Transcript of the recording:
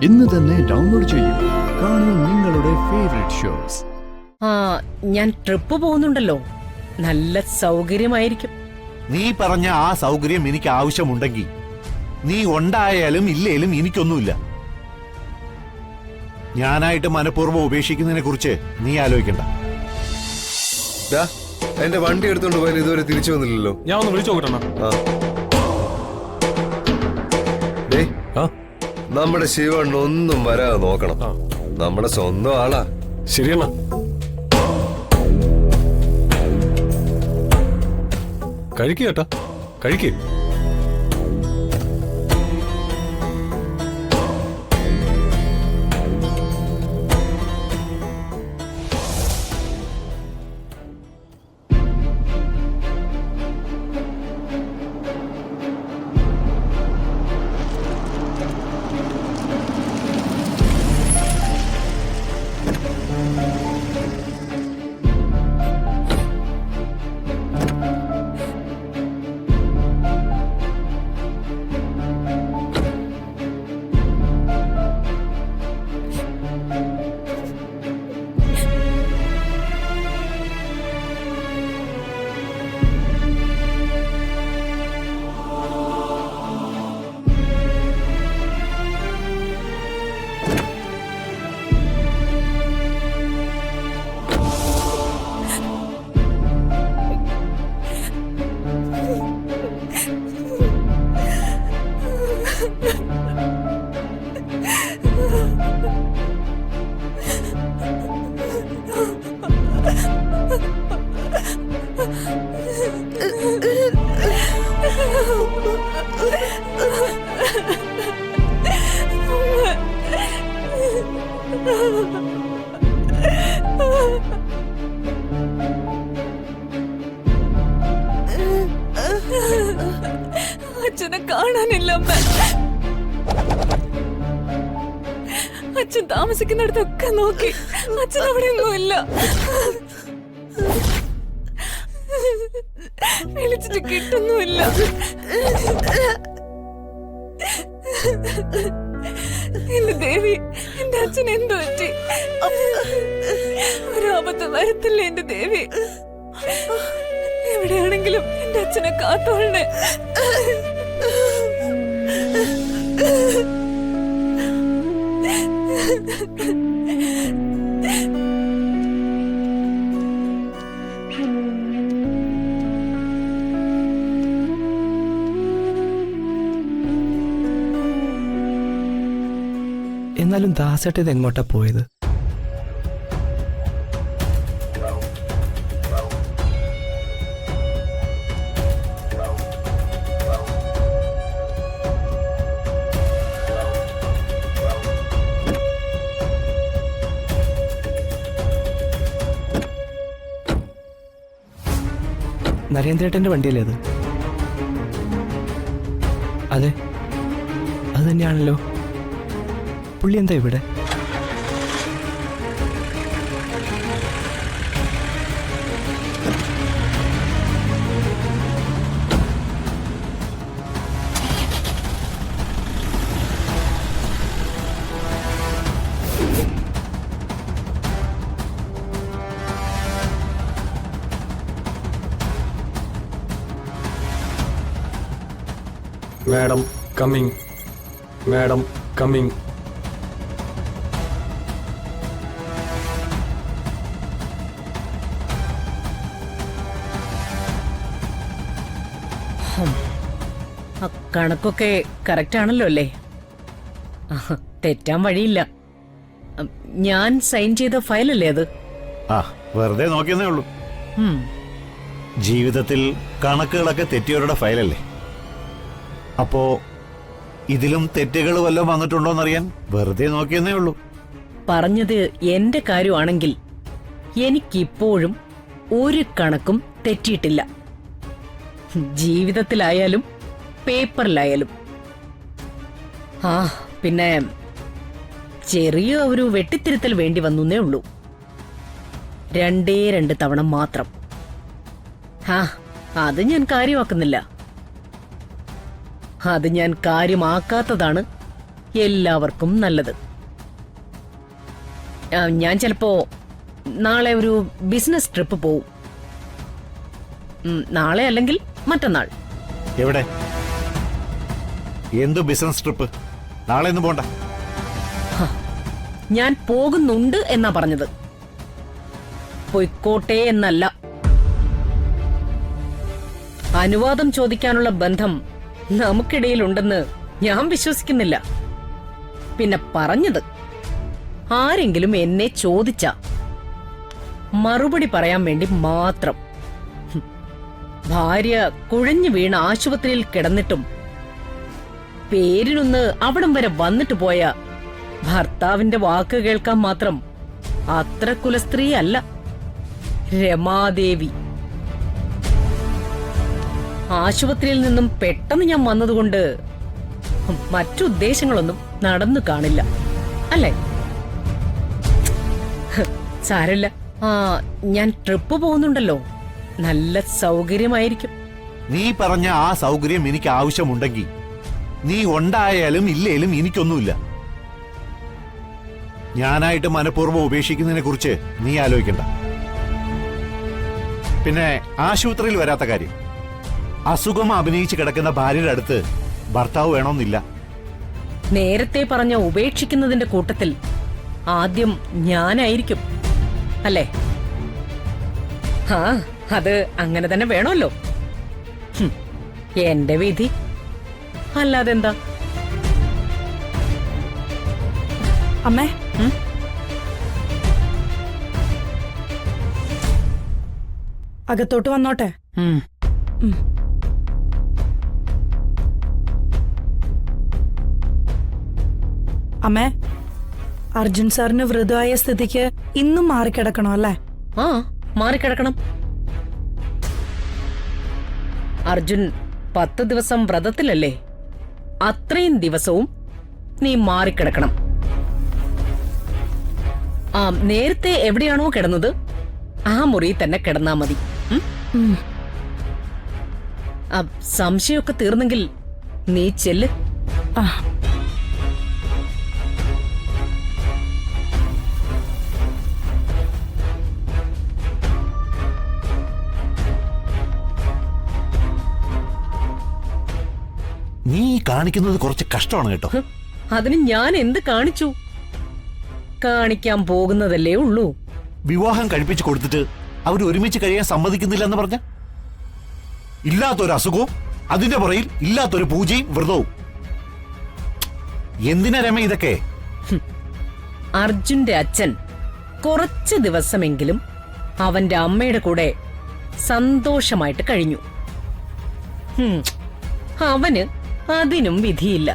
ഇന്ന് തന്നെ ഡൗൺലോഡ് ചെയ്യൂ. കാണൂ നിങ്ങളുടെ ഫേവറേറ്റ് ഷോസ്. ഞാൻ ട്രിപ്പ് പോകുന്നുണ്ടല്ലോ, നല്ല സൗകര്യമായിരിക്കും. നീ പറഞ്ഞ ആ സൗകര്യം എനിക്ക് ആവശ്യമുണ്ടെങ്കിൽ നീ ഉണ്ടായാലും ഇല്ലേലും എനിക്കൊന്നുമില്ല. ഞാനായിട്ട് മനഃപൂർവ്വം ഉപേക്ഷിക്കുന്നതിനെ കുറിച്ച് നീ ആലോചിക്കണ്ട. എന്റെ വണ്ടി എടുത്തോണ്ട് പോയാൽ ഇതുവരെ തിരിച്ചു വന്നില്ലല്ലോ. ഞാൻ ഒന്ന് വിളിച്ചു നോക്കട്ടെ. നമ്മുടെ ശിവണ്ണ ഒന്നും വരാതെ നോക്കണം. നമ്മുടെ സ്വന്തം ആളാ. ശരിയണ്ണ. കഴിക്കുക കേട്ടാ, കഴിക്കുക. അച്ഛനെ കാണാനില്ല. അച്ഛൻ താമസിക്കുന്നിടത്തൊക്കെ നോക്കി, അച്ഛൻ അവിടെ ഒന്നുമില്ല. വിളിച്ചിട്ട് കിട്ടുന്നുമില്ല. എന്റെ ദേവി, എന്റെ അച്ഛൻ എന്തു പറ്റി? ഒരാപത്ത് വരുത്തില്ല എന്റെ ദേവി. എവിടെയാണെങ്കിലും എന്റെ അച്ഛനെ കാത്തോളണേ. എന്നാലും ദാസേട്ട ഇത് എങ്ങോട്ടാ പോയത്? നരേന്ദ്രേട്ടന്റെ വണ്ടിയല്ലേ അത്? അതെ, അത് തന്നെയാണല്ലോ. പുള്ളി എന്താ ഇവിടെ? Madam coming, madam coming. കണക്കൊക്കെ കറക്റ്റ് ആണല്ലോ അല്ലേ? തെറ്റാൻ വഴിയില്ല. ഞാൻ സൈൻ ചെയ്ത ഫയലല്ലേ അത്? വെറുതെ നോക്കിയെന്നേ ഉള്ളൂ. ജീവിതത്തിൽ കണക്കുകളൊക്കെ തെറ്റിയവരുടെ ഫയലല്ലേ. അപ്പോ ഇതിലും തെറ്റുകൾ വല്ലതും വന്നിട്ടുണ്ടോന്നറിയാൻ വെറുതെ നോക്കിയെന്നേ ഉള്ളൂ. പറഞ്ഞത് എന്റെ കാര്യമാണെങ്കിൽ എനിക്കിപ്പോഴും ഒരു കണക്കും തെറ്റിയിട്ടില്ല. ജീവിതത്തിലായാലും പേപ്പറിലായാലും. പിന്നെ ചെറിയ ഒരു വെട്ടിത്തിരുത്തൽ വേണ്ടി വന്നേ ഉള്ളൂ. 2 തവണ മാത്രം. അത് ഞാൻ കാര്യമാക്കുന്നില്ല. അത് ഞാൻ കാര്യമാക്കാത്തതാണ് എല്ലാവർക്കും നല്ലത്. ഞാൻ ചിലപ്പോ നാളെ ഒരു ബിസിനസ് ട്രിപ്പ് പോവും. നാളെ അല്ലെങ്കിൽ മറ്റന്നാൾ. എവിടെ? എന്ത് ബിസിനസ് ട്രിപ്പ്? നാളെ ഒന്നും പോണ്ട. ഞാൻ പോകുന്നുണ്ട് എന്നാ പറഞ്ഞത്, പൊയ്ക്കോട്ടെ എന്നല്ല. അനുവാദം ചോദിക്കാനുള്ള ബന്ധം നമുക്കിടയിലുണ്ടെന്ന് ഞാൻ വിശ്വസിക്കുന്നില്ല. പിന്നെ പറഞ്ഞത്, ആരെങ്കിലും എന്നെ ചോദിച്ച മറുപടി പറയാൻ വേണ്ടി മാത്രം. ഭാര്യ കുഴഞ്ഞു വീണ ആശുപത്രിയിൽ കിടന്നിട്ടും പേരിനൊന്ന് അവിടം വരെ വന്നിട്ട് പോയ ഭർത്താവിന്റെ വാക്ക് കേൾക്കാൻ മാത്രം അത്ര കുലസ്ത്രീ അല്ല രമാദേവി. ആശുപത്രിയിൽ നിന്നും പെട്ടെന്ന് ഞാൻ വന്നതുകൊണ്ട് മറ്റുദ്ദേശങ്ങളൊന്നും നടന്നു കാണില്ല, അല്ലേ? സാരല്ല, ഞാൻ ട്രിപ്പ് പോകുന്നുണ്ടല്ലോ, നല്ല സൗകര്യമായിരിക്കും. നീ പറഞ്ഞ ആ സൗകര്യം എനിക്ക് ആവശ്യമുണ്ടെങ്കിൽ നീ ഉണ്ടായാലും ഇല്ലേലും എനിക്കൊന്നുമില്ല. ഞാനായിട്ട് മനഃപൂർവ്വം ഉപേക്ഷിക്കുന്നതിനെ കുറിച്ച് നീ ആലോചിക്കണ്ട. പിന്നെ ആശുപത്രിയിൽ വരാത്ത കാര്യം, അസുഖം അഭിനയിച്ച് കിടക്കുന്ന ഭാര്യയുടെ അടുത്ത് ഭർത്താവ് വേണമെന്നില്ല. നേരത്തെ പറഞ്ഞ ഉപേക്ഷിക്കുന്നതിന്റെ കൂട്ടത്തിൽ ആദ്യം ഞാനായിരിക്കും, അല്ലേ? അത് അങ്ങനെ തന്നെ വേണമല്ലോ. എന്റെ വിധി, അല്ലാതെന്താ? അമ്മേ, അകത്തോട്ട് വന്നോട്ടെ. അമ്മേ, അർജുൻ സാറിന് വ്രതമായ സ്ഥിതിക്ക് ഇന്നും മാറിക്കിടക്കണോ അല്ലേ? മാറിക്കിടക്കണം. അർജുൻ 10 ദിവസം വ്രതത്തിലല്ലേ? അത്രയും ദിവസവും നീ മാറിക്കിടക്കണം. നേരത്തെ എവിടെയാണോ കിടന്നത് ആ മുറിയിൽ തന്നെ കിടന്നാ മതി. സംശയമൊക്കെ തീർന്നെങ്കിൽ നീ ചെല്ല്. നീ കാണിക്കുന്നത് കുറച്ച് കഷ്ടമാണ് കേട്ടോ. അതിന് ഞാൻ എന്ത് കാണിച്ചു? കാണിക്കാൻ പോകുന്നതല്ലേ ഉള്ളൂ. വിവാഹം കഴിപ്പിച്ചു കൊടുത്തിട്ട് അവർ ഒരുമിച്ച് കഴിയാൻ സമ്മതിക്കുന്നില്ല എന്ന് പറഞ്ഞ, ഇല്ലാത്തൊരു അസുഖവും അതിന്റെ പുറയിൽ ഇല്ലാത്തൊരു പൂജയും വ്രതവും. എന്തിനാ രമ ഇതൊക്കെ? അർജുന്റെ അച്ഛൻ കുറച്ച് ദിവസമെങ്കിലും അവന്റെ അമ്മയുടെ കൂടെ സന്തോഷമായിട്ട് കഴിഞ്ഞു. അവന് അതിനും വിധിയില്ല.